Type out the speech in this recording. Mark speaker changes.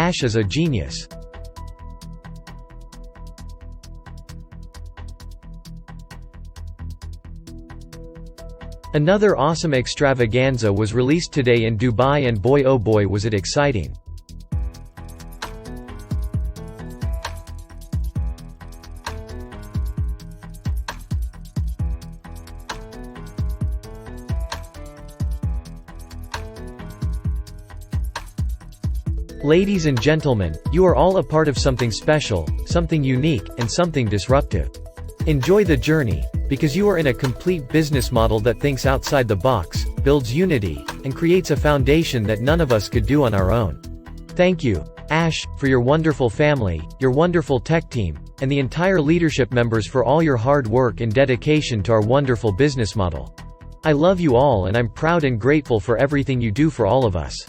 Speaker 1: Ash is a genius. Another awesome extravaganza was released today in Dubai, and boy oh boy was it exciting. Ladies and gentlemen, you are all a part of something special, something unique, and something disruptive. Enjoy the journey, because you are in a complete business model that thinks outside the box, builds unity, and creates a foundation that none of us could do on our own. Thank you, Ash, for your wonderful family, your wonderful tech team, and the entire leadership members for all your hard work and dedication to our wonderful business model. I love you all, and I'm proud and grateful for everything you do for all of us.